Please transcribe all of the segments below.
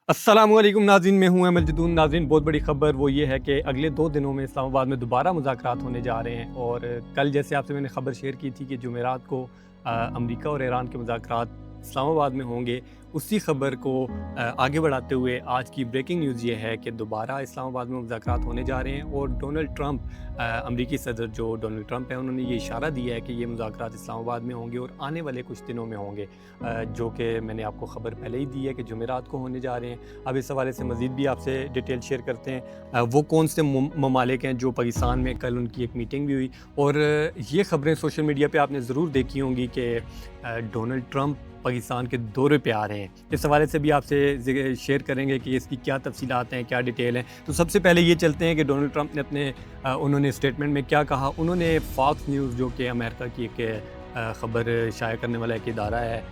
अस्सलामुअलैकुम नाज़रीन, मैं हूं अमल जदून। नाज़रीन, बहुत बड़ी खबर वो ये है कि अगले 2 दिनों में इस्लामाबाद में दोबारा मुज़ाकरात होने जा रहे हैं। और कल जैसे आपसे मैंने खबर शेयर की थी कि जुमेरात को अमेरिका और ईरान के मुज़ाकरात इस्लामाबाद में होंगे, उसी खबर को आगे बढ़ाते हुए आज की ब्रेकिंग न्यूज़ ये है कि दोबारा इस्लामाबाद में मुज़ाकरात होने जा रहे हैं। और डोनाल्ड ट्रंप, अमरीकी सदर जो डोनाल्ड ट्रंप हैं, उन्होंने ये इशारा दिया है कि ये मुज़ाकरात इस्लामाबाद में होंगे और आने वाले कुछ दिनों में होंगे, जो कि मैंने आपको खबर पहले ही दी है कि जुमेरात को होने जा रहे हैं। अब इस हवाले से मज़ीद भी आपसे डिटेल शेयर करते हैं। वो कौन से ममालिक हैं जो पाकिस्तान में, कल उनकी एक मीटिंग भी हुई। और ये ख़बरें सोशल मीडिया पे आपने ज़रूर देखी होंगी कि डोनाल्ड ट्रंप पाकिस्तान के दौरे पे आ रहे हैं। इस हवाले से भी आपसे शेयर करेंगे कि इसकी क्या तफसीलात हैं, क्या डिटेल हैं। तो सबसे पहले ये चलते हैं कि डोनाल्ड ट्रंप ने उन्होंने स्टेटमेंट में क्या कहा। उन्होंने फॉक्स न्यूज़, जो कि अमेरिका की एक ख़बर शाया करने वाला एक इदारा है,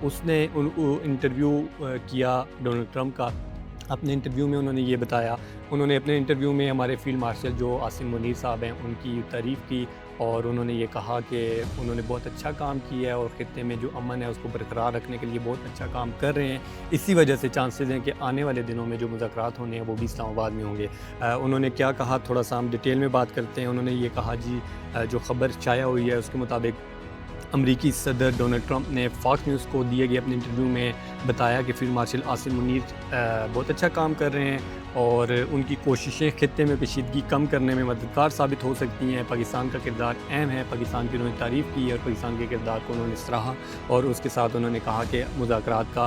उसने इंटरव्यू किया डोनाल्ड ट्रंप का। अपने इंटरव्यू में उन्होंने ये बताया, उन्होंने अपने इंटरव्यू में हमारे फील्ड मार्शल जो आसिम मुनीर साहब हैं उनकी तारीफ़ की। और उन्होंने ये कहा कि उन्होंने बहुत अच्छा काम किया है और ख़ित्ते में जो अमन है उसको बरकरार रखने के लिए बहुत अच्छा काम कर रहे हैं। इसी वजह से चांसेस हैं कि आने वाले दिनों में जो मुज़ाकरात होने हैं वो भी इस्लामाबाद में होंगे। उन्होंने क्या कहा, थोड़ा सा हम डिटेल में बात करते हैं। उन्होंने ये कहा जी, जो ख़बर शाया हुई है उसके मुताबिक अमरीकी सदर डोनाल्ड ट्रंप ने फॉक्स न्यूज़ को दिए गए अपने इंटरव्यू में बताया कि फील्ड मार्शल आसिम मुनीर बहुत अच्छा काम कर रहे हैं और उनकी कोशिशें खित्ते में कशीदगी कम करने में मददगार साबित हो सकती हैं। पाकिस्तान का किरदार अहम है। पाकिस्तान की उन्होंने तारीफ़ की और पाकिस्तान के किरदार को उन्होंने सराहा। और उसके साथ उन्होंने कहा कि मुज़ाकरात का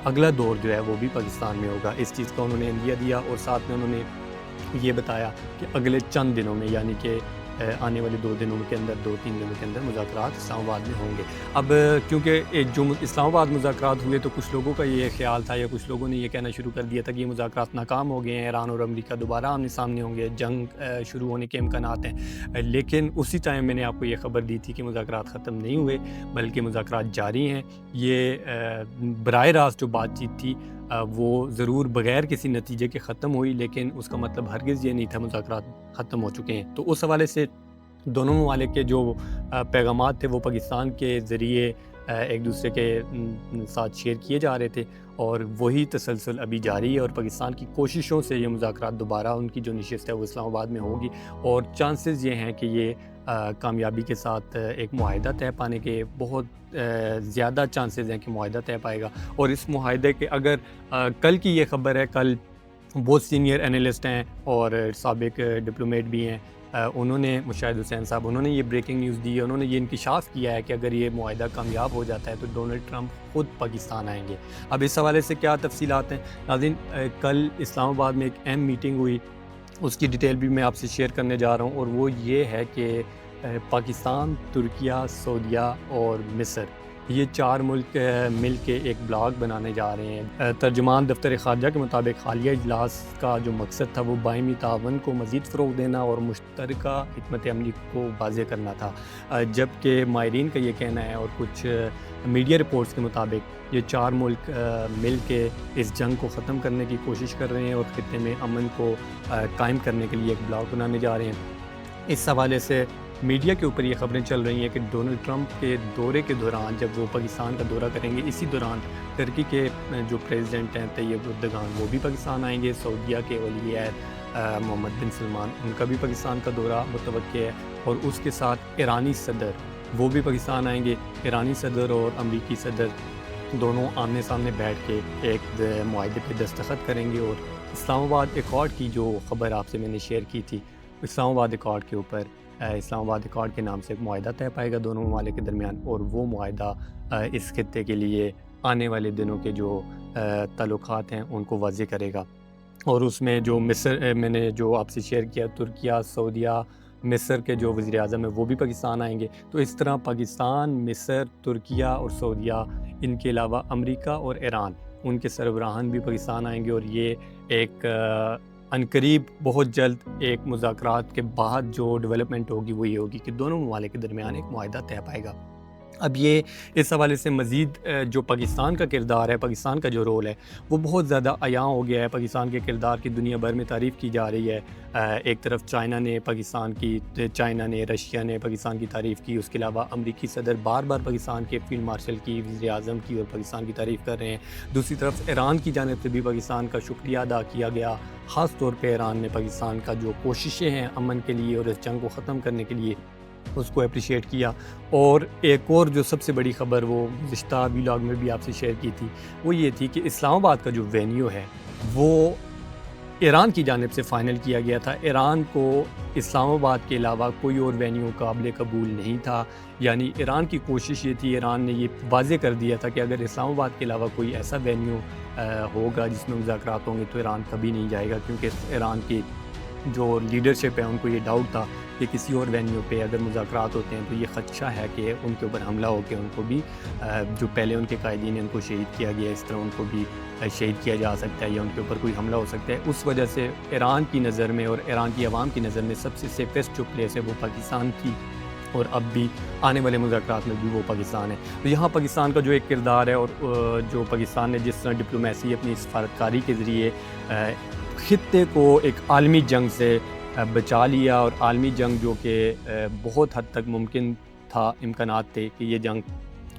अगला दौर जो है वो भी पाकिस्तान में होगा। इस चीज़ का उन्होंने इंदिया दिया और साथ में उन्होंने ये बताया कि अगले चंद दिनों में, यानी कि आने वाले 2 दिनों के अंदर, 2-3 दिनों के अंदर मुज़ाकरात इस्लामाबाद में होंगे। अब क्योंकि जो इस्लामाबाद मुज़ाकरात हुए तो कुछ लोगों का ये ख़्याल था या कुछ लोगों ने ये कहना शुरू कर दिया था कि ये मुज़ाकरात नाकाम हो गए हैं, ईरान और अमेरिका दोबारा आमने-सामने होंगे, जंग शुरू होने के इम्कानात हैं। लेकिन उसी टाइम मैंने आपको ये ख़बर दी थी कि मुज़ाकरात ख़त्म नहीं हुए, बल्कि मुज़ाकरात जारी हैं। ये बराह रास्त जो बातचीत थी वो ज़रूर बग़ैर किसी नतीजे के ख़त्म हुई, लेकिन उसका मतलब हरगिज़ ये नहीं था मुज़ाकरात ख़त्म हो चुके हैं। तो उस हवाले से दोनों ममालिक के जो पैगामात थे वो पाकिस्तान के ज़रिए एक दूसरे के साथ शेयर किए जा रहे थे और वही तसलसल अभी जारी है। और पाकिस्तान की कोशिशों से ये मुज़ाकरात दोबारा, उनकी जो नशिस्त है वो इस्लामाबाद में होगी और चांसेस ये हैं कि ये कामयाबी के साथ एक मुआहिदा तय पाने के बहुत ज़्यादा चांसेस हैं कि मुआहिदा तय पाएगा। और इस मुआहिदे के अगर कल की ये ख़बर है, कल बहुत सीनियर एनालिस्ट हैं और साबिक डिप्लोमेट भी हैं, उन्होंने, मुशाहिद हुसैन साहब, उन्होंने ये ब्रेकिंग न्यूज़ दी है। उन्होंने ये इंकिशाफ़ किया है कि अगर ये मुआहिदा कामयाब हो जाता है तो डोनाल्ड ट्रंप ख़ुद पाकिस्तान आएंगे। अब इस हवाले से क्या तफसीलात हैं नाज़रीन, कल इस्लामाबाद में एक अहम मीटिंग हुई, उसकी डिटेल भी मैं आपसे शेयर करने जा रहा हूँ। और वो ये है कि पाकिस्तान, तुर्किया, सऊदीया और मिस्र, ये 4 मुल्क मिल के एक ब्लॉग बनाने जा रहे हैं। तर्जुमान दफ्तर ख़ारजा के मुताबिक हालिया इजलास का जो मकसद था वो बायमी तावन को मज़ीद फ़रोग़ देना और मुश्तरका हिकमत अमली को वाज़ेह करना था। जबकि माहिरीन का ये कहना है और कुछ मीडिया रिपोर्ट्स के मुताबिक ये 4 मुल्क मिल के इस जंग को ख़त्म करने की कोशिश कर रहे हैं और ख़ित्ते में अमन को कायम करने के लिए एक ब्लॉग बनाने जा रहे हैं। इस हवाले से मीडिया के ऊपर ये ख़बरें चल रही हैं कि डोनाल्ड ट्रंप के दौरे के दौरान, जब वो पाकिस्तान का दौरा करेंगे, इसी दौरान टर्की के जो प्रेसिडेंट हैं तैयब एर्दोगान, वो भी पाकिस्तान आएंगे। सऊदीया के वली-ए-अहद मोहम्मद बिन सलमान, उनका भी पाकिस्तान का दौरा मुतवक्किल है। और उसके साथ ईरानी सदर, वो भी पाकिस्तान आएंगे। ईरानी सदर और अमरीकी सदर दोनों आमने सामने बैठ के एक मुआहिदे पे दस्तखत करेंगे। और इस्लामाबाद एकॉर्ड की जो ख़बर आपसे मैंने शेयर की थी, इस्लामाबाद एकॉर्ड के ऊपर, इस्लामाबाद एकॉर्ड के नाम से एक मुआहिदा तय पाएगा दोनों ममालिक के दरमियान। और वो मुआहिदा इस खित्ते के लिए आने वाले दिनों के जो ताल्लुकात हैं उनको वाज़ेह करेगा। और उसमें जो मिस्र, मैंने जो आपसे शेयर किया, तुर्किया, सऊदीया, मिस्र के जो वज़ीर आज़म है वो भी पाकिस्तान आएंगे। तो इस तरह पाकिस्तान, मिस्र, तुर्किया और सऊदीया, इनके अलावा अमेरिका और ईरान, उनके सरबराहान भी पाकिस्तान आएंगे। और ये एक अनकरीब, बहुत जल्द, एक मुज़ाकरात के बाद जो डेवलपमेंट होगी वो ये होगी कि दोनों ममालिक के दरमियान एक मुआहिदा तय पाएगा। اب یہ اس حوالے سے مزید جو پاکستان کا کردار ہے، پاکستان کا جو رول ہے، وہ بہت زیادہ عیاں ہو گیا ہے۔ پاکستان کے کردار کی دنیا بھر میں تعریف کی جا رہی ہے۔ ایک طرف چائنا نے رشیا نے پاکستان کی تعریف کی، اس کے علاوہ امریکی صدر بار بار پاکستان کے فیلڈ مارشل کی، وزیر اعظم کی اور پاکستان کی تعریف کر رہے ہیں۔ دوسری طرف ایران کی جانب سے بھی پاکستان کا شکریہ ادا کیا گیا، خاص طور پہ ایران نے پاکستان کا جو کوششیں ہیں امن کے لیے اور اس جنگ کو ختم کرنے کے لیے، اس کو اپریشیٹ کیا۔ اور ایک اور جو سب سے بڑی خبر وہ گزشتہ ولاگ میں بھی آپ سے شیئر کی تھی، وہ یہ تھی کہ اسلام آباد کا جو وینیو ہے وہ ایران کی جانب سے فائنل کیا گیا تھا۔ ایران کو اسلام آباد کے علاوہ کوئی اور وینیو قابل قبول نہیں تھا، یعنی ایران کی کوشش یہ تھی، ایران نے یہ واضح کر دیا تھا کہ اگر اسلام آباد کے علاوہ کوئی ایسا وینیو ہوگا جس میں مذاکرات ہوں گے تو ایران کبھی نہیں جائے گا، کیونکہ ایران کی جو لیڈرشپ ہے ان کو یہ ڈاؤٹ تھا کہ کسی اور وینیو پہ اگر مذاکرات ہوتے ہیں تو یہ خدشہ ہے کہ ان کے اوپر حملہ ہو کے ان کو بھی جو پہلے ان کے قائدین ہیں ان کو شہید کیا گیا، اس طرح ان کو بھی شہید کیا جا سکتا ہے یا ان کے اوپر کوئی حملہ ہو سکتا ہے۔ اس وجہ سے ایران کی نظر میں اور ایران کی عوام کی نظر میں سب سے سیفسٹ جو پلیس ہے وہ پاکستان تھی، اور اب بھی آنے والے مذاکرات میں بھی وہ پاکستان ہے۔ تو یہاں پاکستان کا جو ایک کردار ہے اور جو پاکستان نے جس طرح ڈپلومیسی اپنی سفارتکاری کے ذریعے خطے کو ایک عالمی جنگ سے بچا لیا، اور عالمی جنگ جو کہ بہت حد تک ممکن تھا، امکانات تھے کہ یہ جنگ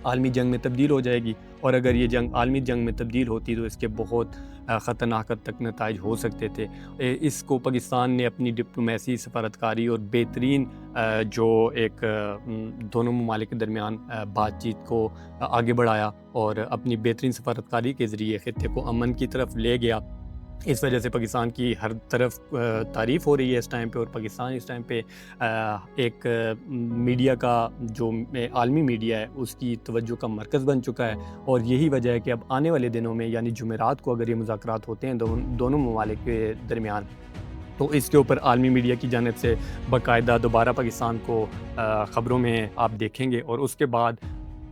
عالمی جنگ میں تبدیل ہو جائے گی، اور اگر یہ جنگ عالمی جنگ میں تبدیل ہوتی تو اس کے بہت خطرناک حد تک نتائج ہو سکتے تھے۔ اس کو پاکستان نے اپنی ڈپلومیسی، سفارتکاری اور بہترین جو ایک دونوں ممالک کے درمیان بات چیت کو آگے بڑھایا اور اپنی بہترین سفارتکاری کے ذریعے خطے کو امن کی طرف لے گیا۔ اس وجہ سے پاکستان کی ہر طرف تعریف ہو رہی ہے اس ٹائم پہ، اور پاکستان اس ٹائم پہ ایک میڈیا کا جو عالمی میڈیا ہے اس کی توجہ کا مرکز بن چکا ہے، اور یہی وجہ ہے کہ اب آنے والے دنوں میں یعنی جمعرات کو اگر یہ مذاکرات ہوتے ہیں دونوں ممالک کے درمیان، تو اس کے اوپر عالمی میڈیا کی جانب سے باقاعدہ دوبارہ پاکستان کو خبروں میں آپ دیکھیں گے۔ اور اس کے بعد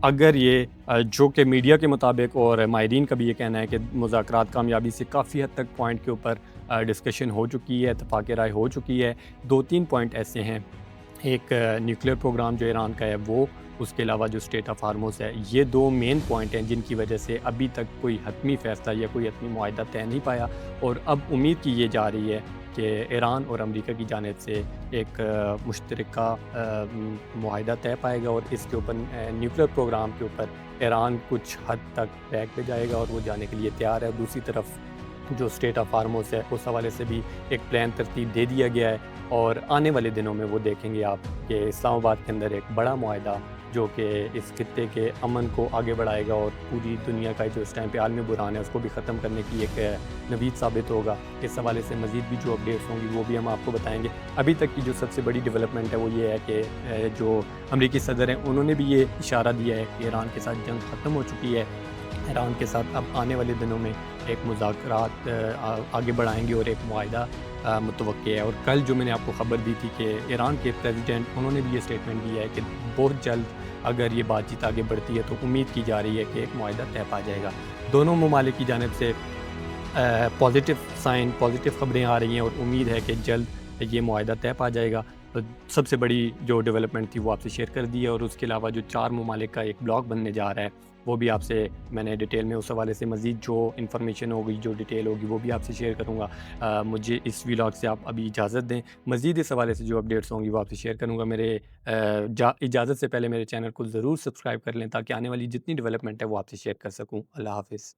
اگر یہ جو کہ میڈیا کے مطابق اور ماہرین کا بھی یہ کہنا ہے کہ مذاکرات کامیابی سے کافی حد تک پوائنٹ کے اوپر ڈسکشن ہو چکی ہے، اتفاق رائے ہو چکی ہے، 2-3 پوائنٹ ایسے ہیں، ایک نیوکلیئر پروگرام جو ایران کا ہے وہ، اس کے علاوہ جو اسٹیٹ آف ہارموز ہے، یہ 2 مین پوائنٹ ہیں جن کی وجہ سے ابھی تک کوئی حتمی فیصلہ یا کوئی حتمی معاہدہ طے نہیں پایا، اور اب امید کی یہ جا رہی ہے کہ ایران اور امریکہ کی جانب سے ایک مشترکہ معاہدہ طے پائے گا، اور اس کے اوپر نیوکلیئر پروگرام کے اوپر ایران کچھ حد تک بیک پہ جائے گا اور وہ جانے کے لیے تیار ہے۔ دوسری طرف جو اسٹیٹ آف ہارموز ہے اس حوالے سے بھی ایک پلان ترتیب دے دیا گیا ہے، اور آنے والے دنوں میں وہ دیکھیں گے آپ کہ اسلام آباد کے اندر ایک بڑا معاہدہ جو کہ اس خطے کے امن کو آگے بڑھائے گا اور پوری دنیا کا جو اس ٹائم پہ عالمی بحران ہے اس کو بھی ختم کرنے کی ایک نوید ثابت ہوگا۔ اس حوالے سے مزید بھی جو اپڈیٹس ہوں گی وہ بھی ہم آپ کو بتائیں گے۔ ابھی تک کی جو سب سے بڑی ڈیولپمنٹ ہے وہ یہ ہے کہ جو امریکی صدر ہیں انہوں نے بھی یہ اشارہ دیا ہے کہ ایران کے ساتھ جنگ ختم ہو چکی ہے، ایران کے ساتھ اب آنے والے دنوں میں ایک مذاکرات آگے بڑھائیں گے اور ایک معاہدہ متوقع ہے۔ اور کل جو میں نے آپ کو خبر دی تھی کہ ایران کے پریزیڈنٹ انہوں نے بھی یہ اسٹیٹمنٹ دیا ہے کہ بہت جلد اگر یہ بات چیت آگے بڑھتی ہے تو امید کی جا رہی ہے کہ ایک معاہدہ طے پا جائے گا۔ دونوں ممالک کی جانب سے پازیٹیو خبریں آ رہی ہیں، اور امید ہے کہ جلد یہ معاہدہ طے پا جائے گا۔ سب سے بڑی جو ڈیولپمنٹ تھی وہ آپ سے شیئر کر دی ہے، اور اس کے علاوہ جو 4 ممالک کا ایک بلاک بننے جا رہا ہے وہ بھی آپ سے میں نے ڈیٹیل میں اس حوالے سے مزید جو انفارمیشن ہوگی، جو ڈیٹیل ہوگی وہ بھی آپ سے شیئر کروں گا۔ مجھے اس ولاگ سے آپ ابھی اجازت دیں، مزید اس حوالے سے جو اپڈیٹس ہوں گی وہ آپ سے شیئر کروں گا۔ میرے اجازت سے پہلے میرے چینل کو ضرور سبسکرائب کر لیں تاکہ آنے والی جتنی ڈیولپمنٹ ہے وہ آپ سے شیئر کر سکوں۔ اللہ حافظ۔